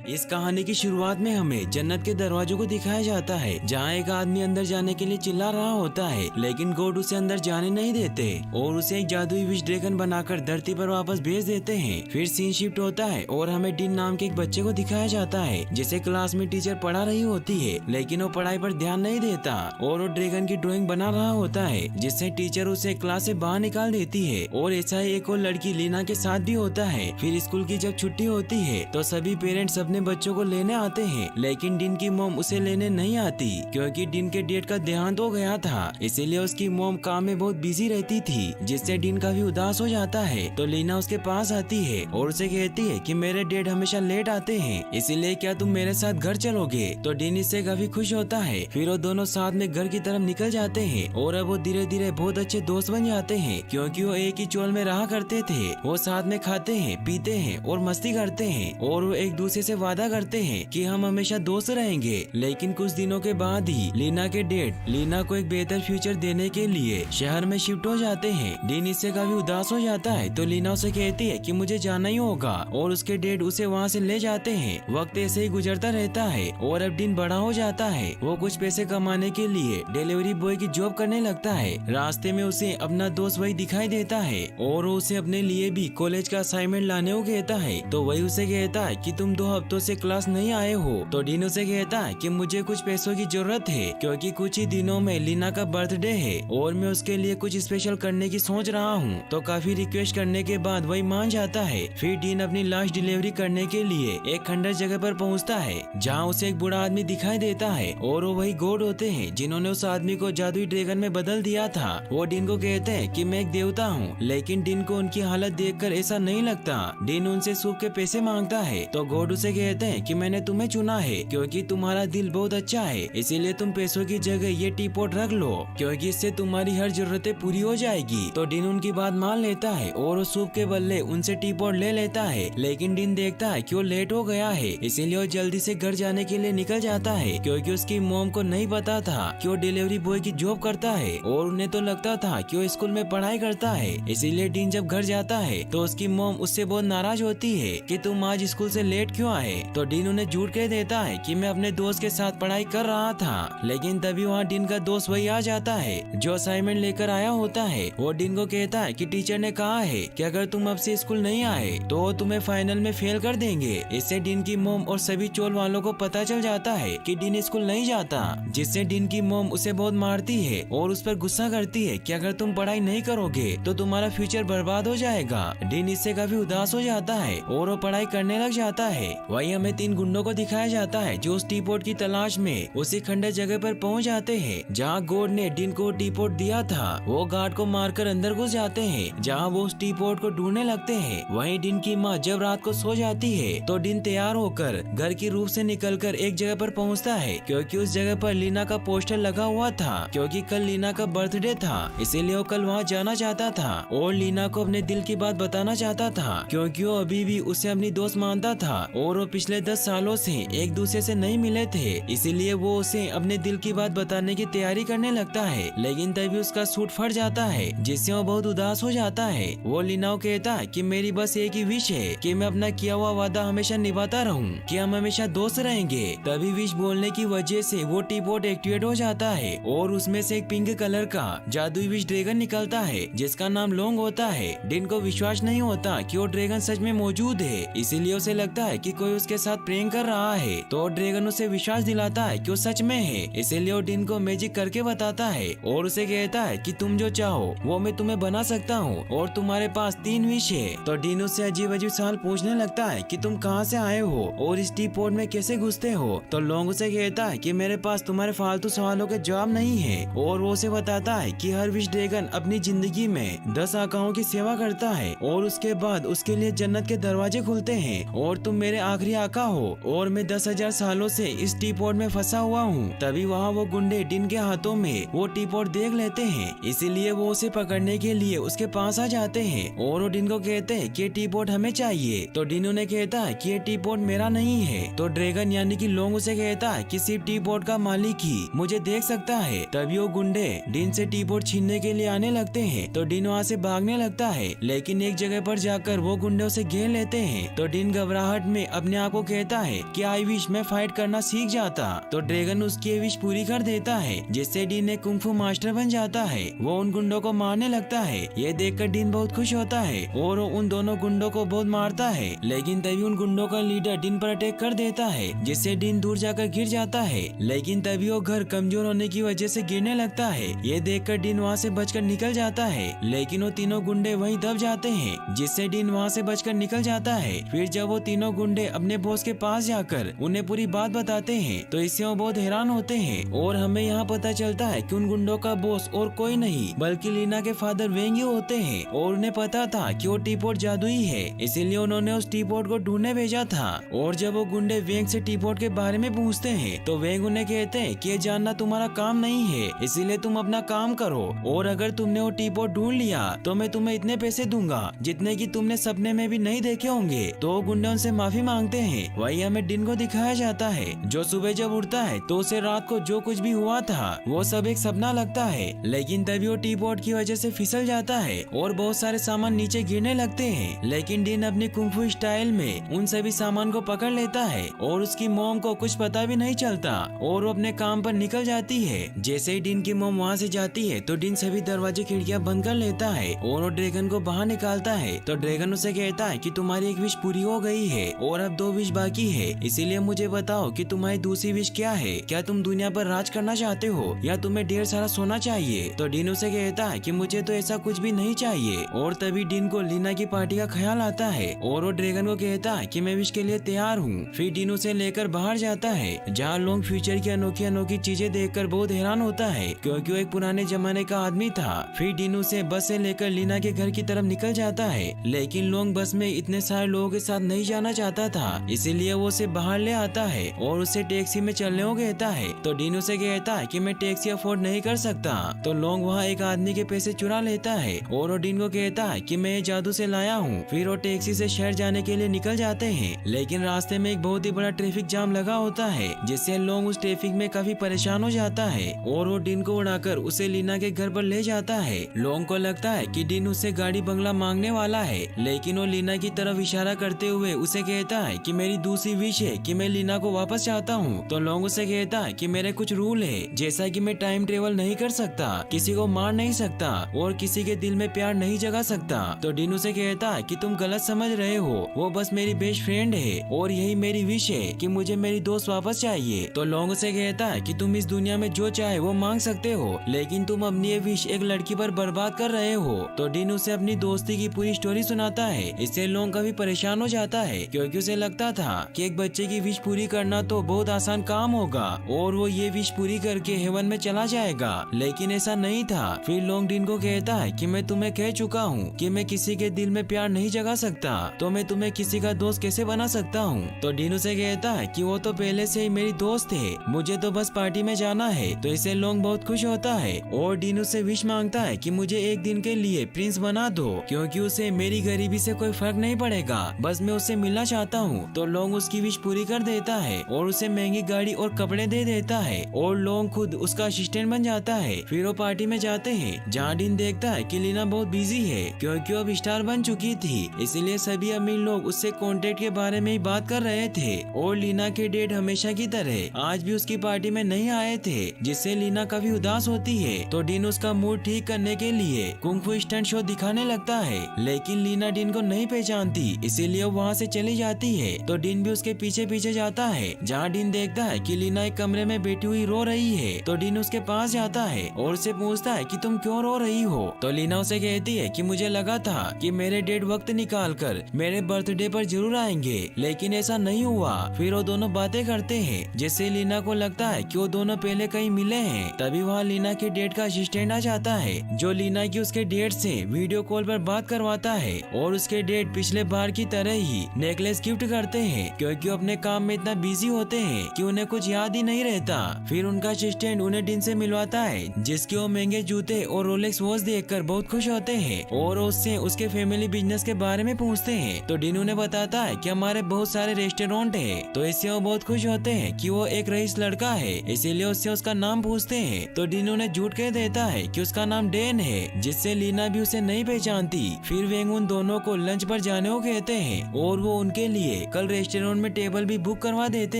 इस कहानी की शुरुआत में हमें जन्नत के दरवाजों को दिखाया जाता है, जहाँ एक आदमी अंदर जाने के लिए चिल्ला रहा होता है, लेकिन गॉड उसे अंदर जाने नहीं देते और उसे एक जादुई विश ड्रैगन बनाकर धरती पर वापस भेज देते हैं। फिर सीन शिफ्ट होता है और हमें डिन नाम के एक बच्चे को दिखाया जाता है, जिसे क्लास में टीचर पढ़ा रही होती है, लेकिन वो पढ़ाई पर ध्यान नहीं देता और वो ड्रैगन की ड्राइंग बना रहा होता है, जिससे टीचर उसे क्लास से बाहर निकाल देती है। और ऐसा ही एक और लड़की लीना के साथ भी होता है। फिर स्कूल की जब छुट्टी होती है तो सभी पेरेंट्स अपने बच्चों को लेने आते हैं, लेकिन डिन की मॉम उसे लेने नहीं आती क्योंकि डिन के डैड का देहांत हो गया था, इसीलिए उसकी मॉम काम में बहुत बिजी रहती थी, जिससे डिन काफी उदास हो जाता है। तो लीना उसके पास आती है और उसे कहती है कि मेरे डैड हमेशा लेट आते हैं, इसीलिए क्या तुम मेरे साथ घर चलोगे? तो डिन इससे काफी खुश होता है। फिर वो दोनों साथ में घर की तरफ निकल जाते हैं और अब वो धीरे धीरे बहुत अच्छे दोस्त बन जाते हैं, क्योंकि वो एक ही चोल में रहा करते थे। वो साथ में खाते हैं, पीते हैं और मस्ती करते हैं और वो एक दूसरे से वादा करते हैं कि हम हमेशा दोस्त रहेंगे। लेकिन कुछ दिनों के बाद ही लीना के डैड लीना को एक बेहतर फ्यूचर देने के लिए शहर में शिफ्ट हो जाते हैं। डिन इससे काफी उदास हो जाता है, तो लीना उसे कहती है कि मुझे जाना ही होगा और उसके डैड उसे वहाँ से ले जाते हैं। वक्त ऐसे ही गुजरता रहता है और अब डिन बड़ा हो जाता है। वो कुछ पैसे कमाने के लिए डिलीवरी बॉय की जॉब करने लगता है। रास्ते में उसे अपना दोस्त वही दिखाई देता है और वो उसे अपने लिए भी कॉलेज का असाइनमेंट लाने को कहता है। तो वही उसे कहता है कि तुम 2 हफ्तों से क्लास नहीं आए हो। तो डिन उसे कहता है कि मुझे कुछ पैसों की जरूरत है, क्योंकि कुछ ही दिनों में लीना का बर्थडे है और मैं उसके लिए कुछ स्पेशल करने की सोच रहा हूँ। तो काफी रिक्वेस्ट करने के बाद वही मान जाता है। फिर डिन अपनी लास्ट डिलीवरी करने के लिए एक खंडर जगह पर पहुँचता है, जहाँ उसे एक बूढ़ा आदमी दिखाई देता है और वो वही गॉड होते हैं जिन्होंने उस आदमी को जादुई ड्रैगन में बदल दिया था। वो डिन को कहते हैं कि मैं एक देवता हूँ, लेकिन डिन को उनकी हालत देखकर ऐसा नहीं लगता। डिन उनसे सूप के पैसे मांगता है, तो गॉड उसे कहते हैं कि मैंने तुम्हें चुना है क्योंकि तुम्हारा दिल बहुत अच्छा है, इसीलिए तुम पैसों की जगह ये टी पॉट रख लो, क्योंकि इससे तुम्हारी हर जरूरतें पूरी हो जाएगी। तो डिन उनकी बात मान लेता है और वो सूप के बदले उनसे टी पॉट ले लेता है। लेकिन डिन देखता है कि वो लेट हो गया है, इसीलिए वो जल्दी से घर जाने के लिए निकल जाता है, क्योंकि उसकी मॉम को नहीं पता था कि वो डिलीवरी बॉय की जॉब करता है और उन्हें तो लगता था कि वो स्कूल में पढ़ाई करता है। इसीलिए डिन जब घर जाता है तो उसकी मॉम उससे बहुत नाराज होती है कि तुम आज स्कूल से लेट क्यों आए? तो डिन उन्हें झूठ कह देता है कि मैं अपने दोस्त के साथ पढ़ाई कर रहा था। लेकिन तभी वहाँ डिन का दोस्त वही आ जाता है जो असाइनमेंट लेकर आया होता है। वो डिन को कहता है कि टीचर ने कहा है कि अगर तुम अब से स्कूल नहीं आए तो वो तुम्हें फाइनल में फेल कर देंगे। इससे डिन की मॉम और सभी चोल वालों को पता चल जाता है कि डिन स्कूल नहीं जाता, जिससे डिन की मॉम उसे बहुत मारती है और उस पर गुस्सा करती है कि अगर तुम पढ़ाई नहीं करोगे तो तुम्हारा फ्यूचर बर्बाद हो जाएगा। डिन इससे काफी उदास हो जाता है और वो पढ़ाई करने लग जाता है। वही हमें 3 गुंडों को दिखाया जाता है जो उस टी पॉट की तलाश में उसी खंडर जगह पर पहुंच जाते हैं जहां गॉड ने डिन को टी पॉट दिया था। वो गार्ड को मारकर अंदर घुस जाते हैं, जहां वो उस टी पॉट को ढूंढने लगते हैं। वहीं डिन की माँ जब रात को सो जाती है तो डिन तैयार होकर घर की रूफ से निकलकर एक जगह पर पहुंचता है, क्योंकि उस जगह पर लीना का पोस्टर लगा हुआ था, क्योंकि कल लीना का बर्थडे था, इसीलिए वो कल वहाँ जाना चाहता था और लीना को अपने दिल की बात बताना चाहता था, क्योंकि वो अभी भी उसे अपनी दोस्त मानता था और वो पिछले 10 सालों से एक दूसरे से नहीं मिले थे, इसीलिए वो उसे अपने दिल की बात बताने की तैयारी करने लगता है। लेकिन तभी उसका सूट फट जाता है, जिससे वो बहुत उदास हो जाता है। वो लीना को कहता है कि मेरी बस एक ही विश है कि मैं अपना किया हुआ वादा हमेशा निभाता रहूं, कि हम हमेशा दोस्त रहेंगे। तभी विश बोलने की वजह से वो टी पॉट एक्टिवेट हो जाता है और उसमें से एक पिंक कलर का जादुई विश ड्रैगन निकलता है, जिसका नाम लोंग होता है। डिन को विश्वास नहीं होता कि वो ड्रैगन सच में मौजूद है, इसीलिए उसे लगता है कि कोई उसके साथ प्रैंक कर रहा है। तो ड्रैगन उसे विश्वास दिलाता है कि वो सच में है, इसीलिए वो डिन को मैजिक करके बताता है और उसे कहता है कि तुम जो चाहो वो मैं तुम्हें बना सकता हूँ और तुम्हारे पास 3 विश है। तो डिन उससे अजीब अजीब सवाल पूछने लगता है कि तुम कहाँ से आए हो और इस टी पॉट में कैसे घुसते हो? तो लोंग उसे कहता है कि मेरे पास तुम्हारे फालतू सवालों के जवाब नहीं है और वो उसे बताता है कि हर विश ड्रैगन अपनी जिंदगी में 10 आकाओं की सेवा करता है और उसके बाद उसके लिए जन्नत के दरवाजे खुलते हैं और तुम मेरे आखिरी आका हो और मैं 10,000 सालों से इस टी पॉट में फंसा हुआ हूँ। तभी वहाँ वो गुंडे डिन के हाथों में वो टी पॉट देख लेते हैं, इसीलिए वो उसे पकड़ने के लिए उसके पास आ जाते हैं और वो डिन को कहते हैं कि टी पॉट हमें चाहिए। तो डिन उन्हें कहता है कि ये टी पॉट मेरा नहीं है। तो ड्रैगन यानी कि लोंग उसे कहता है कि सिर्फ टी पॉट का मालिक ही मुझे देख सकता है। तभी वो गुंडे डिन से टी पॉट छीनने के लिए आने लगते हैं, तो डिन वहाँ से भागने लगता है, लेकिन एक जगह पर जाकर वो गुंडे उसे घेर लेते हैं। तो डिन घबराहट में अपने अपने आप को कहता है कि आई विश मैं फाइट करना सीख जाता। तो ड्रैगन उसकी ये विश पूरी कर देता है, जिससे डीन एक कुंग फू मास्टर बन जाता है। वो उन गुंडों को मारने लगता है। ये देखकर डीन बहुत खुश होता है और वो उन दोनों गुंडों को बहुत मारता है। लेकिन तभी उन गुंडों का लीडर डीन पर अटैक कर देता है, जिससे डीन दूर जाकर गिर जाता है। लेकिन तभी वो घर कमजोर होने की वजह से गिरने लगता है। ये देखकर डीन वहाँ से बचकर निकल जाता है, लेकिन वो तीनों गुंडे वहीं दब जाते हैं, जिससे डीन वहाँ से बचकर निकल जाता है। फिर जब वो तीनों गुंडे अपने बॉस के पास जाकर उन्हें पूरी बात बताते हैं, तो इससे वो बहुत हैरान होते हैं। और हमें यहाँ पता चलता है कि उन गुंडों का बॉस और कोई नहीं बल्कि लीना के फादर वेंग ही होते हैं। और उन्हें पता था कि वो टीपॉट जादुई है, इसीलिए उन्होंने उस टीपॉट को ढूंढने भेजा था। और जब वो गुंडे वेंग से टीपॉट के बारे में पूछते हैं, तो वेंग उन्हें कहते हैं कि ये जानना तुम्हारा काम नहीं है, इसीलिए तुम अपना काम करो। और अगर तुमने वो टीपॉट ढूंढ लिया तो मैं तुम्हें इतने पैसे दूंगा जितने कि तुमने सपने में भी नहीं देखे होंगे। तो गुंडे उनसे माफी मांगते हैं। वही हमें डिन को दिखाया जाता है, जो सुबह जब उठता है तो उसे रात को जो कुछ भी हुआ था वो सब एक सपना लगता है। लेकिन तभी वो टीपॉट की वजह से फिसल जाता है और बहुत सारे सामान नीचे गिरने लगते हैं। लेकिन डिन अपनी कुंग फू स्टाइल में उन सभी सामान को पकड़ लेता है और उसकी मॉम को कुछ पता भी नहीं चलता और वो अपने काम पर निकल जाती है। जैसे ही डिन की मॉम वहाँ से जाती है तो डिन सभी दरवाजे खिड़कियाँ बंद कर लेता है और वो ड्रैगन को बाहर निकालता है। तो ड्रैगन उसे कहता है कि तुम्हारी एक विश पूरी हो गई है और अब 2 विश बाकी है, इसीलिए मुझे बताओ कि तुम्हारी दूसरी विश क्या है। क्या तुम दुनिया पर राज करना चाहते हो या तुम्हें ढेर सारा सोना चाहिए? तो डिन उसे कहता है कि मुझे तो ऐसा कुछ भी नहीं चाहिए। और तभी डिन को लीना की पार्टी का ख्याल आता है और वो ड्रैगन को कहता है कि मैं विश के लिए तैयार हूँ। फिर डिन उसे लेकर बाहर जाता है, जहाँ लोग फ्यूचर की अनोखी अनोखी चीजें देखकर बहुत हैरान होता है, क्योंकि वो एक पुराने जमाने का आदमी था। फिर डिन उसे बस से लेकर लीना के घर की तरफ निकल जाता है, लेकिन लोग बस में इतने सारे लोगों के साथ नहीं जाना चाहता था, इसीलिए वो उसे बाहर ले आता है और उसे टैक्सी में चलने को कहता है। तो डिन उसे कहता है कि मैं टैक्सी अफोर्ड नहीं कर सकता। तो लोग वहाँ एक आदमी के पैसे चुरा लेता है और वो डिन को कहता है कि मैं जादू से लाया हूँ। फिर वो टैक्सी से शहर जाने के लिए निकल जाते हैं, लेकिन रास्ते में एक बहुत ही बड़ा ट्रैफिक जाम लगा होता है, जिससे लोग उस ट्रैफिक में काफी परेशान हो जाता है और वो डिन को उड़ाकर उसे लीना के घर पर ले जाता है। लोगों को लगता है कि डिन उससे गाड़ी बंगला मांगने वाला है, लेकिन वो लीना की तरफ इशारा करते हुए उसे कहता है कि मेरी दूसरी विश है कि मैं लीना को वापस चाहता हूँ। तो लोग उसे कहता है कि मेरे कुछ रूल है, जैसा कि मैं टाइम ट्रेवल नहीं कर सकता, किसी को मार नहीं सकता और किसी के दिल में प्यार नहीं जगा सकता। तो डिन उसे कहता है कि तुम गलत समझ रहे हो, वो बस मेरी बेस्ट फ्रेंड है और यही मेरी विश है कि मुझे मेरी दोस्त वापस चाहिए। तो लोग उसे कहता है कि तुम इस दुनिया में जो चाहे वो मांग सकते हो, लेकिन तुम अपनी ये विश एक लड़की पर बर्बाद कर रहे हो। तो डिन उसे अपनी दोस्ती की पूरी स्टोरी सुनाता है। इससे लोग काफी परेशान हो जाता है, क्योंकि उसे लगता था कि एक बच्चे की विश पूरी करना तो बहुत आसान काम होगा और वो ये विश पूरी करके हेवन में चला जाएगा, लेकिन ऐसा नहीं था। फिर लोग डिन को कहता है कि मैं तुम्हें कह चुका हूँ कि मैं किसी के दिल में प्यार नहीं जगा सकता, तो मैं तुम्हें किसी का दोस्त कैसे बना सकता हूँ। तो डिन उसे कहता है कि वो तो पहले से ही मेरी दोस्त है, मुझे तो बस पार्टी में जाना है। तो इससे लोग बहुत खुश होता है और डिन उससे विश मांगता है कि मुझे एक दिन के लिए प्रिंस बना दो, क्योंकि उसे मेरी गरीबी से कोई फर्क नहीं पड़ेगा, बस मैं उससे मिलना चाहता हूँ। तो लोग उसकी विश पूरी कर देता है और उसे महंगी गाड़ी और कपड़े दे देता है और लोग खुद उसका असिस्टेंट बन जाता है। फिर वो पार्टी में जाते हैं, जहाँ डिन देखता है कि लीना बहुत बिजी है, क्योंकि वो अब स्टार बन चुकी थी, इसलिए सभी अमीर लोग उससे कॉन्टेक्ट के बारे में ही बात कर रहे थे। और लीना के डेट हमेशा की तरह आज भी उसकी पार्टी में नहीं आए थे, जिससे लीना काफी उदास होती है। तो डिन उसका मूड ठीक करने के लिए कुंग फू स्टंट शो दिखाने लगता है, लेकिन लीना डिन को नहीं पहचानती, इसीलिए वो वहाँ से चली जाती है। तो डिन भी उसके पीछे पीछे जाता है, जहाँ डिन देखता है कि लीना एक कमरे में बैठी हुई रो रही है। तो डिन उसके पास जाता है और उससे पूछता है कि तुम क्यों रो रही हो। तो लीना उसे कहती है कि मुझे लगा था कि मेरे डेड वक्त निकाल कर मेरे बर्थडे पर जरूर आएंगे, लेकिन ऐसा नहीं हुआ। फिर वो दोनों बातें करते हैं, जिससे लीना को लगता है कि वो दोनों पहले कहीं मिले हैं। तभी वहाँ लीना के डेड का असिस्टेंट आ जाता है, जो लीना की उसके डेड से वीडियो कॉल पर बात करवाता है और उसके डेड पिछले बार की तरह ही नेकलेस गिफ्ट करते हैं, क्योंकि वो अपने काम में इतना बिजी होते हैं कि उन्हें कुछ याद ही नहीं रहता। फिर उनका असिस्टेंट उन्हें डिन से मिलवाता है, जिसके वो महंगे जूते और रोलेक्स वॉच देखकर बहुत खुश होते हैं और उससे उसके फैमिली बिजनेस के बारे में पूछते हैं। तो डिन उन्हें बताता है कि हमारे बहुत सारे रेस्टोरेंट है। तो इससे वो बहुत खुश होते हैं कि वो एक रईस लड़का है, इसीलिए उससे उसका नाम पूछते हैं। तो डिन उन्हें झूठ कह देता है कि उसका नाम डेन है, जिससे लीना भी उसे नहीं पहचानती। फिर वेंग उन दोनों को लंच पर जाने को कहते हैं और वो उनके लिए कल रेस्टोरेंट में टेबल भी बुक करवा देते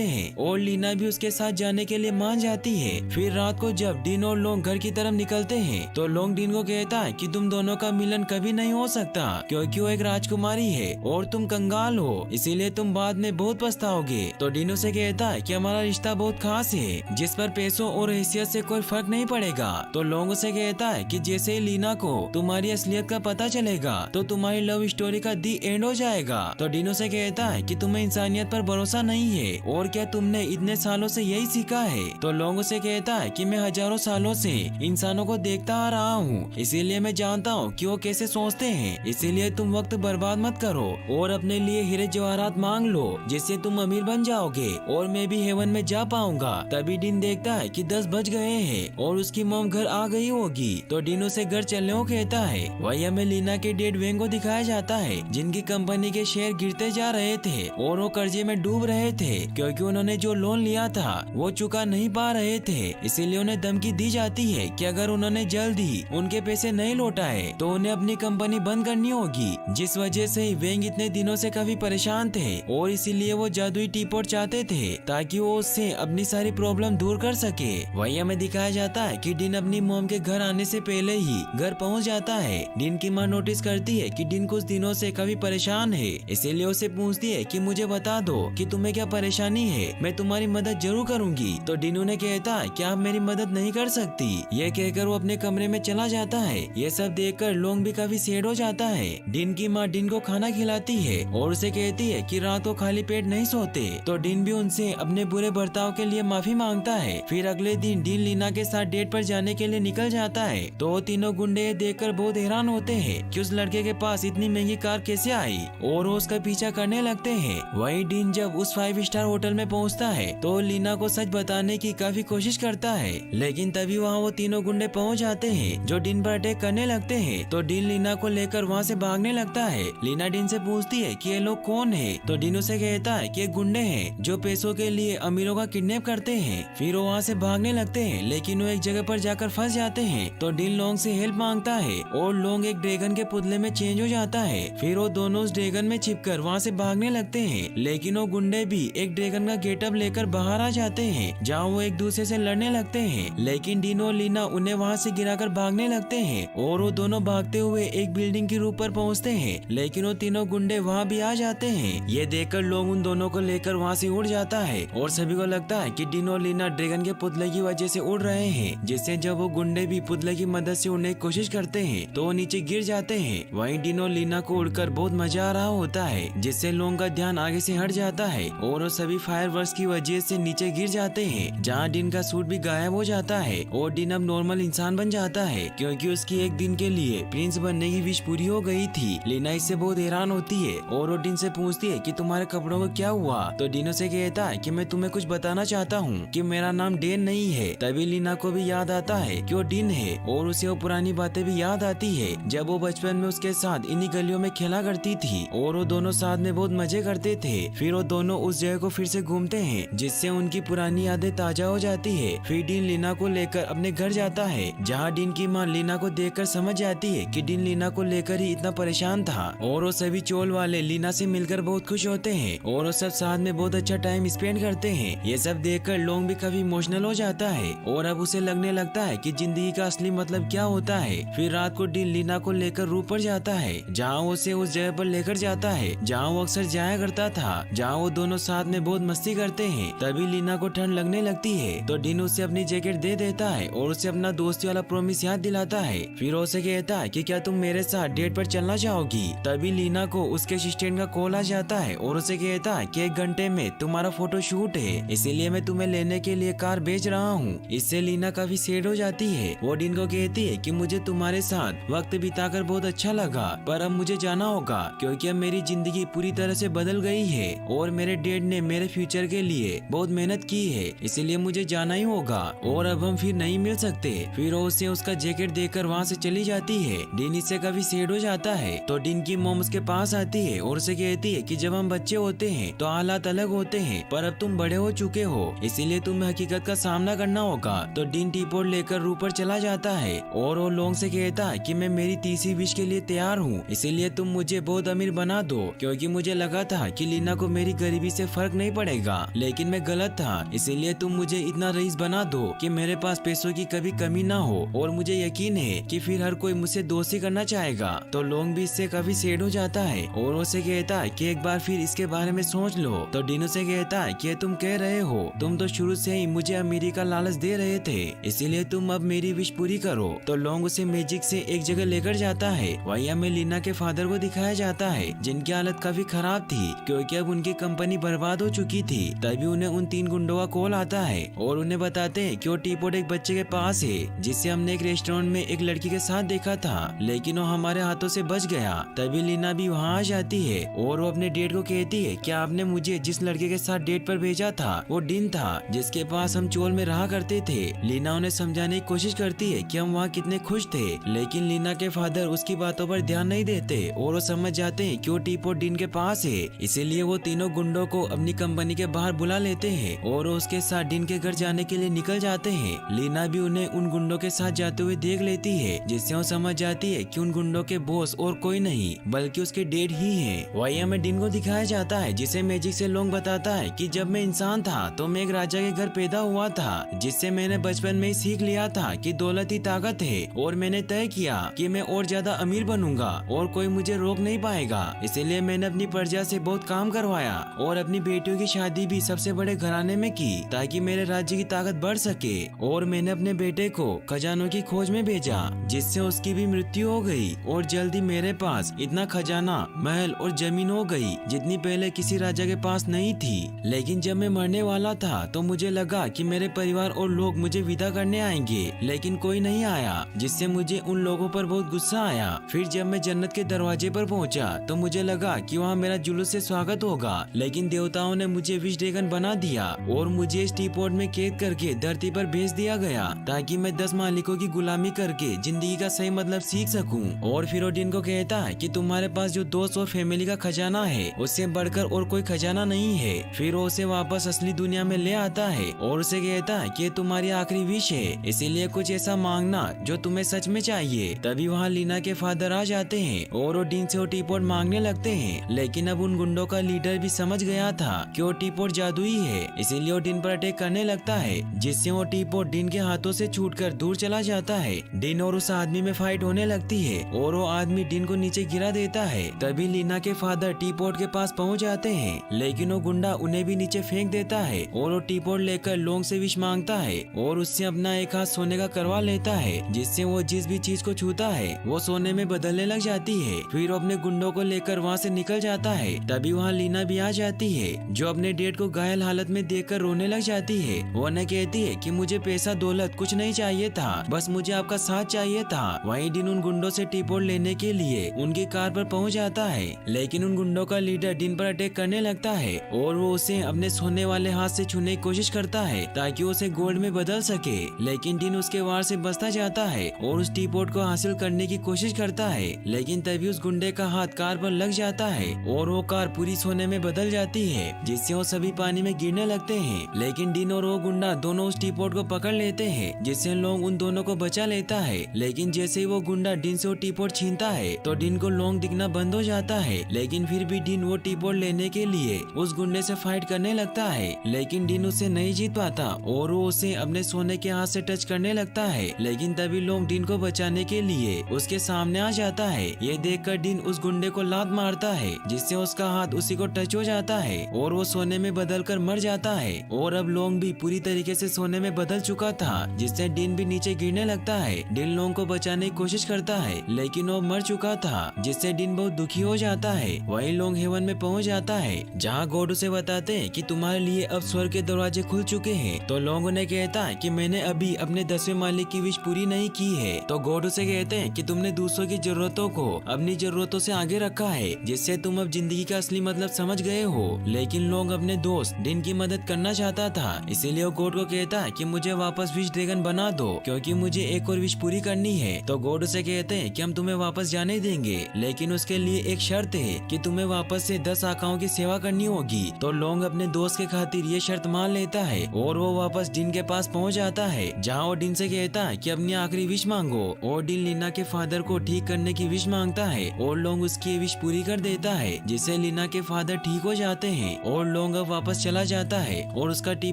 हैं और लीना भी उसके साथ जाने के लिए मान जाती है। फिर रात को जब डिन और लोंग घर की तरफ निकलते हैं तो लोंग डिन को कहता है कि तुम दोनों का मिलन कभी नहीं हो सकता क्योंकि वो एक राजकुमारी है और तुम कंगाल हो, इसीलिए तुम बाद में बहुत पछताओगे। तो डिन उसे कहता है कि हमारा रिश्ता बहुत खास है जिस पर पैसों और हैसियत से कोई फर्क नहीं पड़ेगा। तो लोंग उसे कहता है कि जैसे ही लीना को तुम्हारी असलियत का पता चलेगा तो तुम्हारी लव स्टोरी का दी एंड हो जाएगा। तो डिन उसे कहता है कि तुम्हें इंसानियत पर भरोसा नहीं है और क्या तुमने इतने सालों से यही सीखा है। तो लोंग उसे कहता है कि मैं हजारों सालों से इंसानों को देखता आ रहा हूँ, इसीलिए मैं जानता हूँ कि वो कैसे सोचते हैं, इसीलिए तुम वक्त बर्बाद मत करो और अपने लिए हीरे जवाहरात मांग लो जिससे तुम अमीर बन जाओगे और मैं भी हेवन में जा पाऊंगा। तभी डिन देखता है कि 10 बज गए हैं और उसकी मॉम घर आ गई होगी। तो डिन उसे घर चलने को कहता है। वही हमें लीना के डेड वेंग को दिखाया जाता है जिनकी कंपनी के शेयर गिरते जा रहे थे और वो कर्जे में डूब रहे थे क्योंकि उन्होंने जो लोन लिया था वो चुका नहीं पा रहे थे, इसीलिए उन्हें धमकी दी जाती है कि अगर उन्होंने जल्द ही उनके पैसे नहीं लौटाए तो उन्हें अपनी कंपनी बंद करनी होगी। जिस वजह से वेंग इतने दिनों से काफी परेशान थे और इसीलिए वो जादुई टीपॉट चाहते थे ताकि वो उससे अपनी सारी प्रॉब्लम दूर कर सके। वही हमें दिखाया जाता है कि डिन अपनी मॉम के घर आने से पहले ही घर पहुंच जाता है। डिन की मां नोटिस करती है कि डिन कुछ दिनों से काफी परेशान है, इसीलिए उसे पूछती है कि मुझे बता दो कि तुम्हें क्या परेशानी है, मैं तुम्हारी मदद जरूर करूंगी। तो डिन उन्हें कहता है कि आप मेरी मदद नहीं कर सकती। ये कहकर वो अपने कमरे में चला जाता है। ये सब देखकर लोंग भी काफी सैड हो जाता है। डिन की माँ डिन को खाना खिलाती है और उसे कहती है कि रात को खाली पेट नहीं सोते। तो डिन भी उनसे अपने बुरे बर्ताव के लिए माफी मांगता है। फिर अगले दिन डिन लीना के साथ डेट पर जाने के लिए निकल जाता है। तो वो तीनों गुंडे ये देखकर बहुत हैरान होते हैं कि उस लड़के के पास इतनी महंगी कार कैसे आई और वो उसका पीछा करने लगते हैं। वही डिन जब उस 5 स्टार होटल में पहुंचता है तो लीना को सच बताने की काफी कोशिश करता है, लेकिन तभी वहाँ वो तीनों गुंडे पहुँच जाते हैं जो डिन पर अटैक करने लगते हैं। तो डिन लीना को लेकर वहाँ से भागने लगता है। लीना डिन से पूछती है कि ये लोग कौन है। तो डिन उसे कहता है कि ये गुंडे हैं जो पैसों के लिए अमीरों का किडनैप करते हैं। फिर वो वहाँ से भागने लगते हैं लेकिन वो एक जगह पर जाकर फंस जाते हैं। तो डिन लोंग से हेल्प मांगता है और लोंग एक ड्रैगन के पुतले में चेंज हो जाता है। फिर वो दोनों उस ड्रैगन में छिपकर वहाँ से भागने लगते हैं, लेकिन वो गुंडे भी एक ड्रैगन का गेटअप लेकर बाहर आ जाते हैं जहाँ वो एक दूसरे से लड़ने लगते हैं। लेकिन डिन और लीना उन्हें वहाँ से गिराकर भागने लगते हैं और वो दोनों भागते हुए एक बिल्डिंग के रूफ पर पहुँचते हैं, लेकिन वो तीनों गुंडे वहाँ भी आ जाते हैं। ये देखकर लोग उन दोनों को लेकर वहाँ से उड़ जाता है और सभी को लगता है कि डिन और लीना ड्रैगन के पुतले की वजह से उड़ रहे हैं, जिससे जब वो गुंडे भी पुतले की मदद से उड़ने की कोशिश करते हैं तो वो नीचे गिर जाते हैं। वहीं डिन और लीना को उड़कर बहुत मजा आ रहा होता है, जिससे लोगों का ध्यान आगे से हट जाता है और वो सभी फायरवर्क्स की वजह से नीचे गिर जाते हैं, जहाँ डिन का सूट भी गायब हो जाता है और डिन अब नॉर्मल इंसान बन जाता है क्योंकि उसकी एक दिन के लिए प्रिंस बनने की विश पूरी हो गई थी। लीना इससे बहुत हैरान होती है और वो डिन से पूछती है कि तुम्हारे कपड़ों को क्या हुआ। तो डिन उसे कहता है कि मैं तुम्हें कुछ बताना चाहता हूँ कि मेरा नाम डेन नहीं है। तभी लीना को भी याद आता है कि वो डिन है और उसे वो पुरानी बातें भी याद आती है जब वो बचपन में उसके साथ इन्हीं गलियों में खेला करती थी और वो दोनों साथ में बहुत मजे करते थे। फिर वो दोनों उस जगह को फिर से घूमते हैं जिससे उनकी पुरानी यादें ताजा हो जाती है। फिर डिन लीना को लेकर अपने घर जाता है, जहाँ डिन की माँ लीना को देखकर समझ जाती है कि डिन लीना को लेकर ही इतना परेशान था और वो सभी चोल वाले लीना से मिलकर बहुत खुश होते हैं और वो सब साथ में बहुत अच्छा टाइम स्पेंड करते हैं। ये सब देखकर लोंग भी काफी इमोशनल हो जाता है और अब उसे लगने लगता है कि जिंदगी का असली मतलब क्या होता है। फिर रात को डिन लीना को लेकर रूफ पर जाता है, जहाँ उसे उस जगह पर लेकर जाता है जहाँ वो अक्सर जाया करता था, जहाँ वो दोनों साथ में बहुत मस्ती करते हैं। तभी लीना को ठंड लगने लगती है तो डिन उसे अपनी जैकेट दे देता है और उसे अपना दोस्ती वाला प्रॉमिस याद दिलाता है। फिर उसे कहता है कि क्या तुम मेरे साथ डेट पर चलना चाहोगी। तभी लीना को उसके असिस्टेंट का कॉल आ जाता है और उसे कहता है कि 1 घंटे में तुम्हारा फोटो शूट है, इसीलिए मैं तुम्हें लेने के लिए कार भेज रहा हूँ। इससे लीना काफी सैड हो जाती है। वो डिन को कहती है कि मुझे तुम्हारे साथ वक्त बिताकर बहुत अच्छा लगा, पर अब मुझे जाना होगा क्योंकि अब मेरी जिंदगी पूरी तरह से बदल गई है और मेरे डैड ने मेरे फ्यूचर के लिए बहुत मेहनत की है, इसीलिए मुझे जाना ही होगा और अब हम फिर नहीं मिल सकते। फिर वो उसे उसका जैकेट देकर वहाँ से चली जाती है। डिन इससे काफी सैड हो जाता है। तो डिन की मॉम उसके पास आती है और उसे कहती है कि जब हम बच्चे होते हैं तो हालात अलग होते हैं, पर अब तुम बड़े हो चुके हो, इसीलिए तुम्हें हकीकत का सामना करना होगा। तो डिन टीपॉट लेकर रूफ पर चला जाता है और वो लोंग से कहता है कि मैं मेरी तीसरी विश के लिए तैयार हूँ, इसीलिए तुम मुझे बहुत अमीर बना दो क्योंकि मुझे लगा था कि लीना को मेरी गरीबी से फर्क नहीं पड़ेगा, लेकिन मैं गलत था। इसीलिए तुम मुझे इतना रईस बना दो कि मेरे पास पैसों की कभी कमी ना हो, और मुझे यकीन है कि फिर हर कोई मुझसे दोस्ती करना चाहेगा। तो लोंग भी इससे काफी सैड हो जाता है और उसे कहता है कि एक बार फिर इसके बारे में सोच लो। तो डिन उसे कहता है कि तुम कह रहे हो, तुम तो शुरू से ही मुझे अमीरी का लालच दे रहे थे, इसीलिए तुम अब मेरी विश पूरी करो। तो लोंग उसे मैजिक से एक जगह लेकर जाता है। वहीं हमें लीना के फादर को दिखाया जाता है, जिनकी हालत काफी खराब थी क्योंकि अब उनकी कंपनी बर्बाद हो चुकी थी। तभी उन्हें उन 3 गुंडों का कॉल आता है और उन्हें बताते हैं कि वो टीपॉट एक बच्चे के पास है, जिसे हमने एक रेस्टोरेंट में एक लड़की के साथ देखा था, लेकिन वो हमारे हाथों से बच गया। तभी लीना भी वहाँ आ जाती है और वो अपने डेट को कहती है कि आपने मुझे जिस लड़के के साथ डेट पर भेजा था वो डिन था, जिसके पास हम चोल में रहा करते थे। लीना उन्हें समझाने की कोशिश करती है कि हम वहाँ कितने खुश थे, लेकिन लीना के फादर उसकी बातों पर ध्यान नहीं देते और वो समझ जाते हैं कि वो टीपॉट डिन के पास है। इसीलिए वो तीनों गुंडों को अपनी कंपनी के बाहर बुला लेते हैं और उसके साथ डिन के घर जाने के लिए निकल जाते हैं। लीना भी उन्हें उन गुंडों के साथ जाते हुए देख लेती है, जिससे वो समझ जाती है कि उन गुंडों के बॉस और कोई नहीं बल्कि उसके डैड ही हैं। वहीं हमें डिन को दिखाया जाता है, जिसे मैजिक से लोंग बताता है कि जब मैं इंसान था तो मैं एक राजा के घर पैदा हुआ था, जिससे मैंने बचपन में ही सीख लिया था कि दौलत ही ताकत है, और मैंने तय किया कि मैं और ज्यादा अमीर बनूंगा और कोई मुझे रोक नहीं पाएगा। इसीलिए मैंने अपनी प्रजा से बहुत काम करवाया और अपनी बेटियों की शादी भी सबसे बड़े घराने में की ताकि मेरे राज्य की ताकत बढ़ सके। और मैंने अपने बेटे को खजानों की खोज में भेजा, जिससे उसकी भी मृत्यु हो गई, और जल्दी मेरे पास इतना खजाना, महल और जमीन हो गई जितनी पहले किसी राजा के पास नहीं थी। लेकिन जब मैं मरने वाला था तो मुझे लगा कि मेरे परिवार और लोग मुझे विदा करने आएंगे, लेकिन कोई नहीं आया, जिससे मुझे उन लोगों पर बहुत गुस्सा आया। फिर जब मैं जन्नत के दरवाजे पर पहुंचा तो मुझे लगा कि वहाँ मेरा जुलूस से स्वागत होगा, लेकिन देवताओं ने मुझे विश ड्रैगन बना दिया और मुझे इस टीपॉट में कैद करके धरती पर भेज दिया गया ताकि मैं 10 मालिकों की गुलामी करके जिंदगी का सही मतलब सीख सकूं। और फिर ओडिन को कहता है कि तुम्हारे पास जो दोस्त और फैमिली का खजाना है उससे बढ़कर और कोई खजाना नहीं है। फिर वो उसे वापस असली दुनिया में ले आता है और उसे कहता है कि तुम्हारी आखिरी विश है, इसीलिए कुछ ऐसा मांगना जो तुम्हें सच में चाहिए। तभी वहाँ लीना के फादर आ जाते हैं और वो डिन से वो टीपॉट मांगने लगते हैं, लेकिन अब उन गुंडों का लीडर भी समझ गया था कि वो टीपॉट जादुई है, इसीलिए वो डिन पर अटैक करने लगता है, जिससे वो टीपॉट डिन के हाथों से छूटकर दूर चला जाता है। डिन और उस आदमी में फाइट होने लगती है और वो आदमी डिन को नीचे गिरा देता है। तभी लीना के फादर टीपॉट के पास पहुंच जाते हैं, लेकिन वो गुंडा उन्हें भी नीचे फेंक देता है और वो टीपॉट लेकर लोंग से विश मांगता है और उससे अपना एक हाथ सोने का करवा लेता है, जिससे वो जिस भी चीज को छूता है वो सोने में बदलने लग जाती है। फिर वो अपने गुंडों को लेकर वहाँ से निकल जाता है। तभी वहाँ लीना भी आ जाती है, जो अपने डेड को घायल हालत में देखकर रोने लग जाती है। वो उन्हें कहती है कि मुझे पैसा दौलत कुछ नहीं चाहिए था, बस मुझे आपका साथ चाहिए था। वहीं डिन उन गुंडों से टीपॉट लेने के लिए उनकी कार पर पहुंच जाता है, लेकिन उन गुंडों का लीडर डिन पर अटैक करने लगता है और वो उसे अपने सोने वाले हाथ से छूने की कोशिश करता है ताकि वो उसे गोल्ड में बदल सके, लेकिन डिन उसके वार से बचता जाता है और उस टीपॉट को हासिल करने की कोशिश करता है। लेकिन तभी उस गुंडे का हाथ कार पर लग जाता है और वो कार पूरी सोने में बदल जाती है, जिससे वो सभी पानी में गिरने लगते हैं। लेकिन डिन और वो गुंडा दोनों उस टीपॉट को पकड़ लेते हैं, जिससे लोंग उन दोनों को बचा लेता है। लेकिन जैसे ही वो गुंडा डिन से वो टीपॉट छीनता है तो डिन को लोंग दिखना बंद हो जाता है, लेकिन फिर भी डिन वो टीपॉट लेने के लिए उस गुंडे से फाइट करने लगता है, लेकिन डिन उसे नहीं जीत पाता और वो उसे अपने सोने के हाथ से टच करने लगता है। लेकिन तभी लोंग डिन को बचाने के लिए उसके सामने आ जाता है। ये देखकर डिन उस गुंडे को लात मारता है, जिससे उसका हाथ उसी को टच हो जाता है और वो सोने में बदलकर मर जाता है। और अब लोंग भी पूरी तरीके से सोने में बदल चुका था, जिससे डिन भी नीचे गिरने लगता है। डिन लोंग को बचाने की कोशिश करता है, लेकिन वो मर चुका था, जिससे डिन बहुत दुखी हो जाता है। वहीं लोंग हेवन में पहुंच जाता है, जहाँ गॉड उसे बताते हैं कि तुम्हारे लिए अब स्वर्ग के दरवाजे खुल चुके हैं। तो लोंग उन्हें कहता है कि मैंने अभी अपने 10वें मालिक की विश पूरी नहीं की है। तो गॉड उसे कहते हैं कि तुमने दूसरों की जरूरतों को अपनी जरूरतों से आगे रखा है, जिससे तुम अब जिंदगी का असली मतलब समझ गए हो। लेकिन लोंग अपने दोस्त डिन की मदद करना चाहता था, इसीलिए वो गॉड को कहता है कि मुझे वापस विश ड्रैगन बना दो, क्योंकि मुझे एक और विश पूरी करनी है। तो गॉड उसे कहते हैं कि हम तुम्हें वापस जाने देंगे, लेकिन उसके लिए एक शर्त है कि तुम्हें वापस से 10 आकाओं की सेवा करनी होगी। तो लोंग अपने दोस्त के खातिर ये शर्त मान लेता है और वो वापस डिन के पास पहुंच जाता है, जहाँ वो डिन से कहता है कि अपनी आखिरी विश मांगो। और डिन लीना के फादर को ठीक करने की विश मांगता है और लोंग उसकी विश पूरी कर देता है, जिससे लीना के फादर ठीक हो जाते हैं और लोंग अब वापस चला जाता है और उसका टी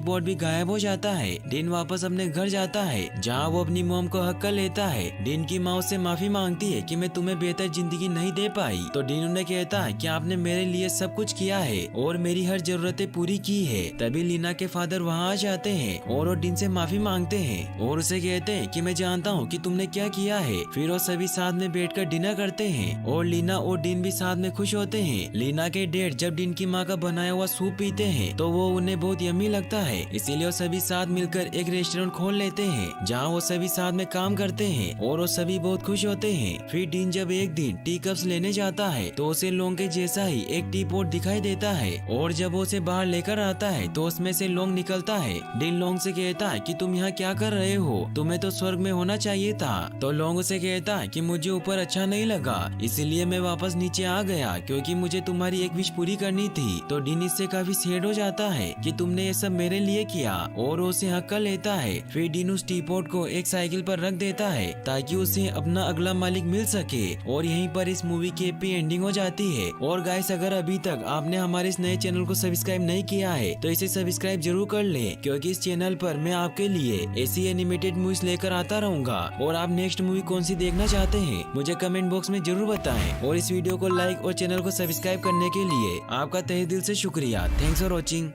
पॉट भी गायब हो जाता है। डिन वापस अपने घर जाता है जहाँ वो अपनी मॉम को हक कर लेता है। डिन की माँ उससे माफी मांगती है कि मैं तुम्हें बेहतर जिंदगी नहीं दे पाई। तो डिन उन्हें कहता है कि आपने मेरे लिए सब कुछ किया है और मेरी हर जरूरतें पूरी की है। तभी लीना के फादर वहाँ आ जाते हैं और वो डिन से माफी मांगते हैं और उसे कहते हैं कि मैं जानता हूँ कि तुमने क्या किया है। फिर वो सभी साथ में बैठकर डिनर करते हैं और लीना और डिन भी साथ में खुश होते हैं। लीना के डैड जब डिन की माँ का बनाया हुआ सूप पीते हैं तो वो उन्हें बहुत यम्मी लगता है, इसीलिए वो सभी साथ मिलकर एक रेस्टोरेंट खोल लेते हैं जहाँ वो सभी साथ में काम करते हैं और वो सभी बहुत खुश होते हैं। फिर डिन जब एक दिन टी कप्स लेने जाता है तो उसे लोंग के जैसा ही एक टी पॉट दिखाई देता है और जब वो उसे बाहर लेकर आता है तो उसमें से लोंग निकलता है। डिन लोंग से कहता है कि तुम यहाँ क्या कर रहे हो, तुम्हें तो स्वर्ग में होना चाहिए था। तो लोंग उसे कहता है कि मुझे ऊपर अच्छा नहीं लगा इसलिए मैं वापस नीचे आ गया क्योंकि मुझे तुम्हारी एक विश पूरी करनी थी। तो डिन इससे काफी सैड हो जाता है कि तुमने ये सब मेरे लिए किया और उसे हक कर लेता है। फिर डिन उस टी पॉट को एक साइकिल पर रख देता है ताकि उसे अपना अगला मालिक मिल सके और यहीं पर इस मूवी की हैप्पी एंडिंग हो जाती है। और गाइस अगर अभी तक आपने हमारे इस नए चैनल को सब्सक्राइब नहीं किया है तो इसे सब्सक्राइब जरूर कर ले क्योंकि इस चैनल पर मैं आपके लिए ऐसी एनिमेटेड मूवीज लेकर आता रहूंगा। और आप नेक्स्ट मूवी कौन सी देखना चाहते हैं मुझे कमेंट बॉक्स में जरूर बताएं और इस वीडियो को लाइक और चैनल को सब्सक्राइब करने के लिए आपका तहे दिल से शुक्रिया। Thanks for watching.